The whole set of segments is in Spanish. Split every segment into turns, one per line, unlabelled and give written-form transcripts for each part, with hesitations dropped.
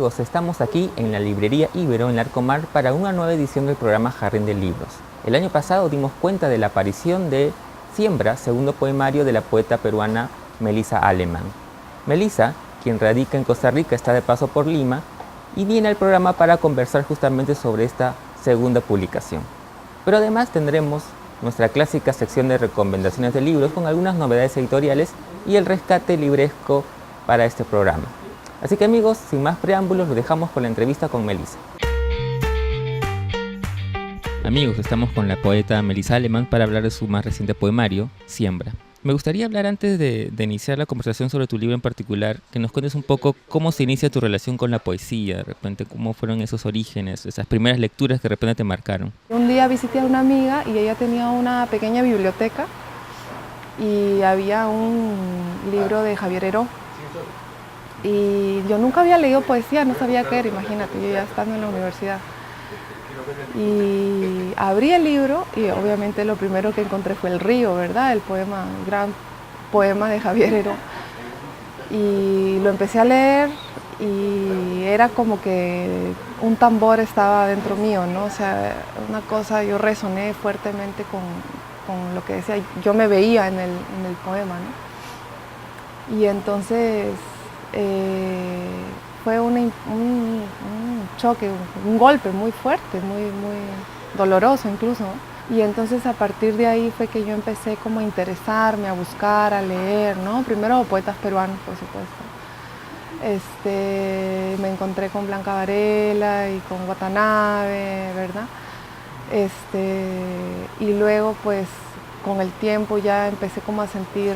amigos, estamos aquí en la librería Ibero en Larcomar para una nueva edición del programa Jardín de Libros. El año pasado dimos cuenta de la aparición de Siembra, segundo poemario de la poeta peruana Melissa Alemán. Melissa, quien radica en Costa Rica, está de paso por Lima y viene al programa para conversar justamente sobre esta segunda publicación. Pero además tendremos nuestra clásica sección de recomendaciones de libros con algunas novedades editoriales y el rescate libresco para este programa. Así que amigos, sin más preámbulos, los dejamos con la entrevista con Melissa. Amigos, estamos con la poeta Melissa Alemán para hablar de su más reciente poemario, Siembra. Me gustaría hablar antes de iniciar la conversación sobre tu libro en particular, que nos cuentes un poco cómo se inicia tu relación con la poesía, de repente cómo fueron esos orígenes, esas primeras lecturas que de repente te marcaron.
Un día visité a una amiga y ella tenía una pequeña biblioteca y había un libro de Javier Heró. Y yo nunca había leído poesía, no sabía qué era, imagínate, yo ya estando en la universidad. Y abrí el libro y obviamente lo primero que encontré fue El río, ¿verdad? El poema, el gran poema de Javier Heró. Y lo empecé a leer y era como que un tambor estaba dentro mío, ¿no? O sea, una cosa, yo resoné fuertemente con lo que decía, yo me veía en el poema, ¿no? Y entonces fue un choque, un golpe muy fuerte, muy doloroso incluso, ¿no? Y entonces a partir de ahí fue que yo empecé como a interesarme, a buscar, a leer, ¿no? Primero poetas peruanos, por supuesto. Me encontré con Blanca Varela y con Watanabe, ¿verdad? Y luego pues con el tiempo ya empecé como a sentir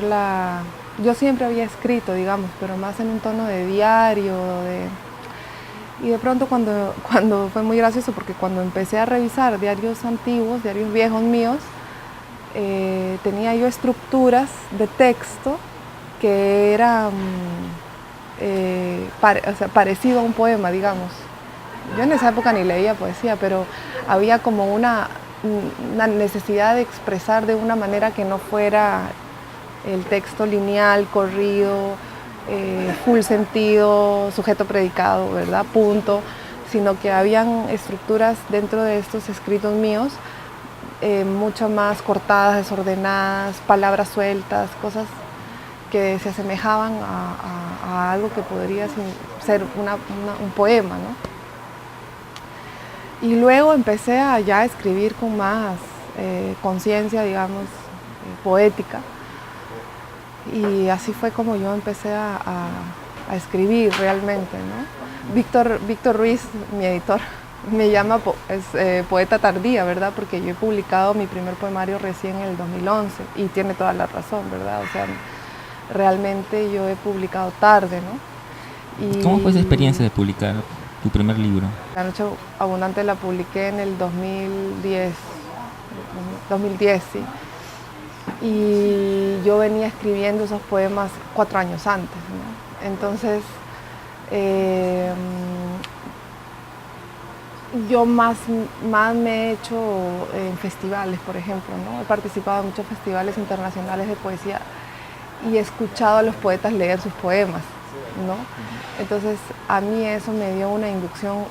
yo siempre había escrito, digamos, pero más en un tono de diario, y de pronto cuando fue muy gracioso, porque cuando empecé a revisar diarios antiguos, diarios viejos míos, tenía yo estructuras de texto que eran parecido a un poema, digamos. Yo en esa época ni leía poesía, pero había como una necesidad de expresar de una manera que no fuera el texto lineal, corrido, full sentido, sujeto predicado, ¿verdad? Punto, sino que habían estructuras dentro de estos escritos míos mucho más cortadas, desordenadas, palabras sueltas, cosas que se asemejaban a algo que podría ser un poema, ¿no? Y luego empecé a ya escribir con más conciencia, digamos, poética. Y así fue como yo empecé a escribir realmente, ¿no? Víctor Ruiz, mi editor, me llama poeta tardía, ¿verdad? Porque yo he publicado mi primer poemario recién en el 2011 y tiene toda la razón, ¿verdad? O sea, realmente yo he publicado tarde, ¿no?
¿Cómo fue esa experiencia de publicar tu primer libro?
La Noche Abundante la publiqué en el 2010, sí. Y yo venía escribiendo esos poemas 4 años antes, ¿no? Entonces, yo más me he hecho en festivales, por ejemplo, ¿no? He participado en muchos festivales internacionales de poesía y he escuchado a los poetas leer sus poemas, ¿no? Entonces, a mí eso me dio una inducción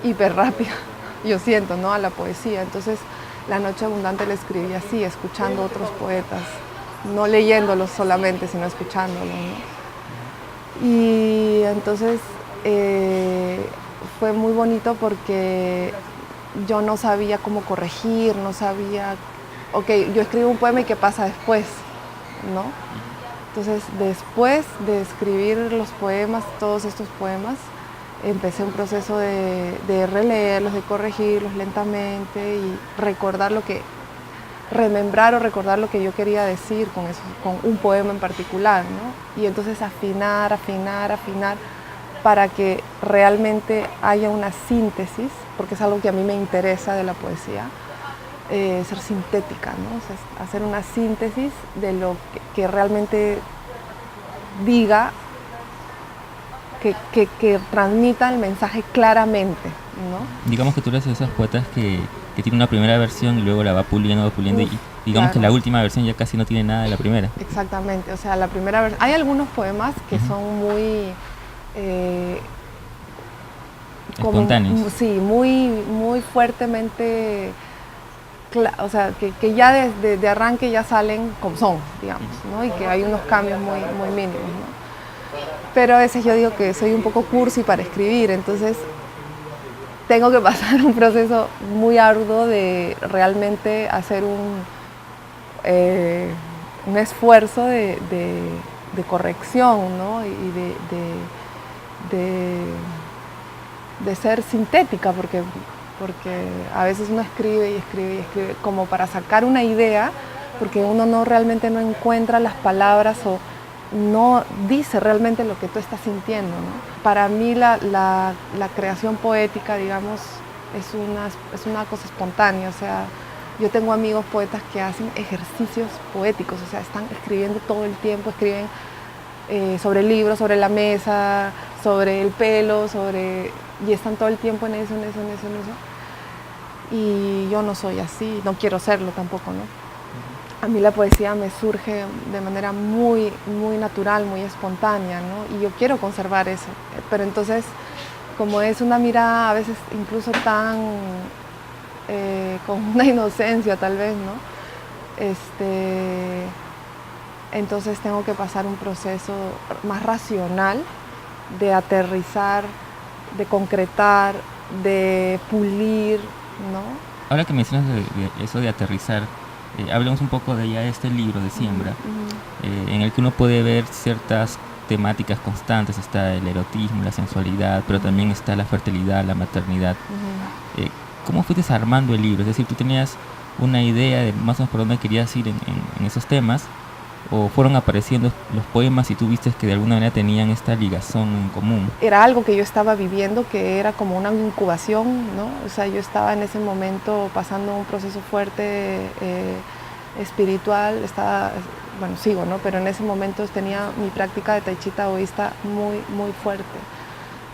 hiper rápida, yo siento, ¿no? A la poesía. Entonces, La Noche Abundante la escribí así, escuchando a otros poetas, no leyéndolos solamente, sino escuchándolos, ¿no? Y entonces fue muy bonito porque yo no sabía cómo corregir, no sabía, ok, yo escribo un poema y qué pasa después, ¿no? Entonces, después de escribir los poemas, todos estos poemas, empecé un proceso de releerlos, de corregirlos lentamente y remembrar o recordar lo que yo quería decir con un poema en particular, ¿no? Y entonces afinar para que realmente haya una síntesis, porque es algo que a mí me interesa de la poesía, ser sintética, ¿no? O sea, hacer una síntesis de lo que realmente diga, que transmita el mensaje claramente, ¿no?
Digamos que tú eres de esas poetas que tiene una primera versión y luego la va puliendo y digamos claro, que la última versión ya casi no tiene nada de la primera.
Exactamente, o sea, la primera versión, hay algunos poemas que son muy
espontáneos.
Sí, muy, muy fuertemente, o sea, que ya de arranque ya salen como son, digamos, ¿no? Y que hay unos cambios muy, muy mínimos, ¿no? Pero a veces yo digo que soy un poco cursi para escribir, entonces tengo que pasar un proceso muy arduo de realmente hacer un esfuerzo de corrección, ¿no? Y de ser sintética, porque a veces uno escribe y escribe y escribe como para sacar una idea, porque uno realmente no encuentra las palabras o no dice realmente lo que tú estás sintiendo, ¿no? Para mí la creación poética, digamos, es una cosa espontánea, o sea, yo tengo amigos poetas que hacen ejercicios poéticos, o sea, están escribiendo todo el tiempo, escriben sobre el libro, sobre la mesa, sobre el pelo, y están todo el tiempo en eso. Y yo no soy así, no quiero serlo tampoco, ¿no? A mí la poesía me surge de manera muy, muy natural, muy espontánea, ¿no? Y yo quiero conservar eso. Pero entonces, como es una mirada a veces incluso tan, con una inocencia tal vez, ¿no? Entonces tengo que pasar un proceso más racional de aterrizar, de concretar, de pulir, ¿no?
Ahora que mencionas eso de aterrizar, hablemos un poco de ya este libro de Siembra, en el que uno puede ver ciertas temáticas constantes. Está el erotismo, la sensualidad, pero también está la fertilidad, la maternidad. ¿Cómo fuiste armando el libro? Es decir, ¿tú tenías una idea de más o menos por dónde querías ir en esos temas? ¿O fueron apareciendo los poemas y tú viste que de alguna manera tenían esta ligazón en común?
Era algo que yo estaba viviendo, que era como una incubación, ¿no? O sea, yo estaba en ese momento pasando un proceso fuerte espiritual, sigo, ¿no? Pero en ese momento tenía mi práctica de tai chi taoísta muy, muy fuerte,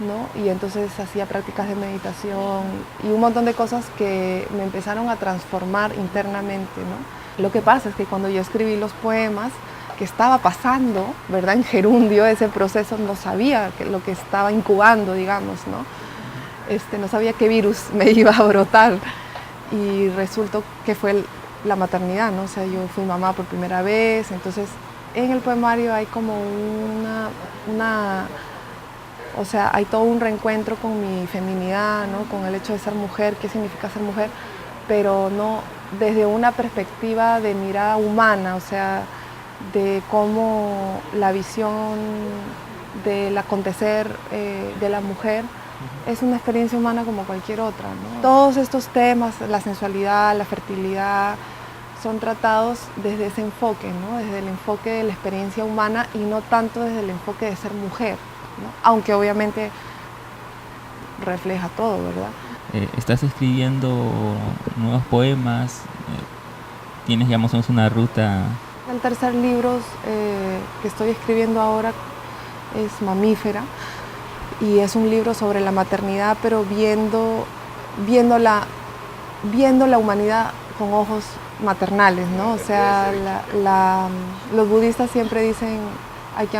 ¿no? Y entonces hacía prácticas de meditación y un montón de cosas que me empezaron a transformar internamente, ¿no? Lo que pasa es que cuando yo escribí los poemas, que estaba pasando, ¿verdad? En gerundio, ese proceso, no sabía lo que estaba incubando, digamos, ¿no? No sabía qué virus me iba a brotar. Y resultó que fue la maternidad, ¿no? O sea, yo fui mamá por primera vez, entonces en el poemario hay como o sea, hay todo un reencuentro con mi feminidad, ¿no? Con el hecho de ser mujer, qué significa ser mujer, pero no desde una perspectiva de mirada humana, o sea, de cómo la visión del acontecer de la mujer es una experiencia humana como cualquier otra, ¿no? Todos estos temas, la sensualidad, la fertilidad, son tratados desde ese enfoque, ¿no? Desde el enfoque de la experiencia humana y no tanto desde el enfoque de ser mujer, ¿no? Aunque obviamente refleja todo, ¿verdad?
¿Estás escribiendo nuevos poemas? ¿Tienes, digamos, una ruta?
El tercer libro que estoy escribiendo ahora es Mamífera y es un libro sobre la maternidad, pero viendo la humanidad con ojos maternales, ¿no? O sea, los budistas siempre dicen que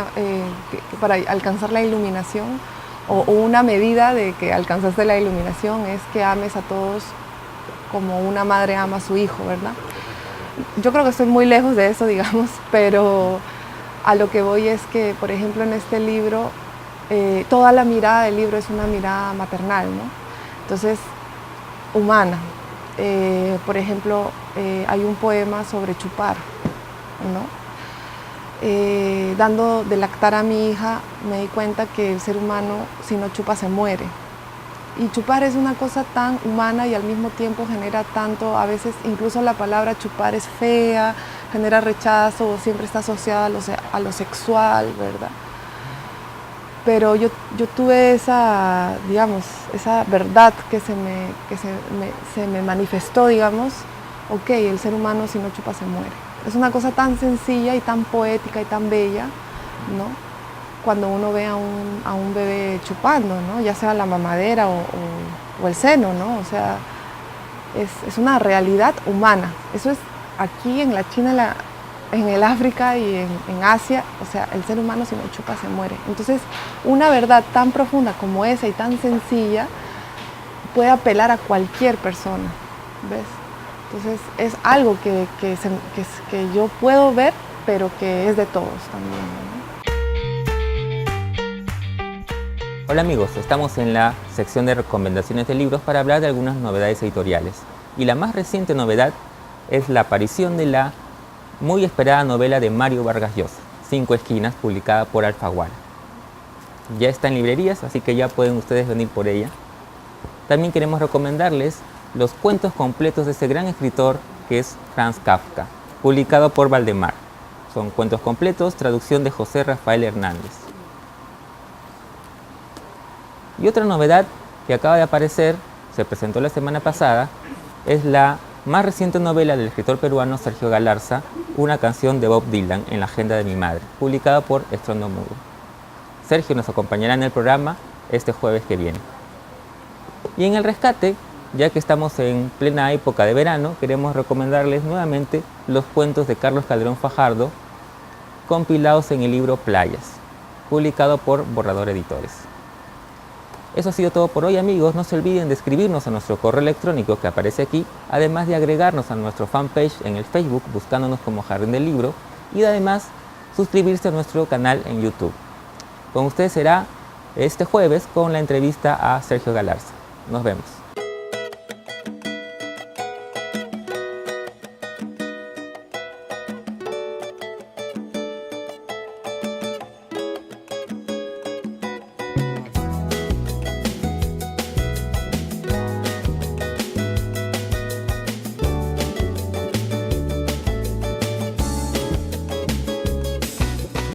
para alcanzar la iluminación o una medida de que alcanzaste la iluminación es que ames a todos como una madre ama a su hijo, ¿verdad? Yo creo que estoy muy lejos de eso, digamos, pero a lo que voy es que, por ejemplo, en este libro, toda la mirada del libro es una mirada maternal, ¿no? Entonces, humana. Por ejemplo, hay un poema sobre chupar, ¿no? Dando de lactar a mi hija, me di cuenta que el ser humano, si no chupa, se muere. Y chupar es una cosa tan humana y al mismo tiempo genera tanto, a veces incluso la palabra chupar es fea, genera rechazo, siempre está asociada a lo sexual, ¿verdad? Pero yo tuve esa, digamos, esa verdad que se me manifestó, digamos, ok, el ser humano si no chupa se muere. Es una cosa tan sencilla y tan poética y tan bella, ¿no? Cuando uno ve a un bebé chupando, ¿no? Ya sea la mamadera o el seno, ¿no? O sea, es una realidad humana. Eso es aquí en la China, en el África y en Asia, o sea, el ser humano si no chupa se muere. Entonces, una verdad tan profunda como esa y tan sencilla puede apelar a cualquier persona, ¿ves? Entonces es algo que yo puedo ver, pero que es de todos también, ¿no?
Hola amigos, estamos en la sección de recomendaciones de libros para hablar de algunas novedades editoriales. Y la más reciente novedad es la aparición de la muy esperada novela de Mario Vargas Llosa, Cinco Esquinas, publicada por Alfaguara. Ya está en librerías, así que ya pueden ustedes venir por ella. También queremos recomendarles los cuentos completos de ese gran escritor que es Franz Kafka, publicado por Valdemar. Son cuentos completos, traducción de José Rafael Hernández. Y otra novedad que acaba de aparecer, se presentó la semana pasada, es la más reciente novela del escritor peruano Sergio Galarza, Una canción de Bob Dylan en la agenda de mi madre, publicada por Estrondo Mudo. Sergio nos acompañará en el programa este jueves que viene. Y en el rescate, ya que estamos en plena época de verano, queremos recomendarles nuevamente los cuentos de Carlos Calderón Fajardo, compilados en el libro Playas, publicado por Borrador Editores. Eso ha sido todo por hoy, amigos. No se olviden de escribirnos a nuestro correo electrónico que aparece aquí, además de agregarnos a nuestro fanpage en el Facebook buscándonos como Jardín del Libro y de además suscribirse a nuestro canal en YouTube. Con ustedes será este jueves con la entrevista a Sergio Galarza. Nos vemos.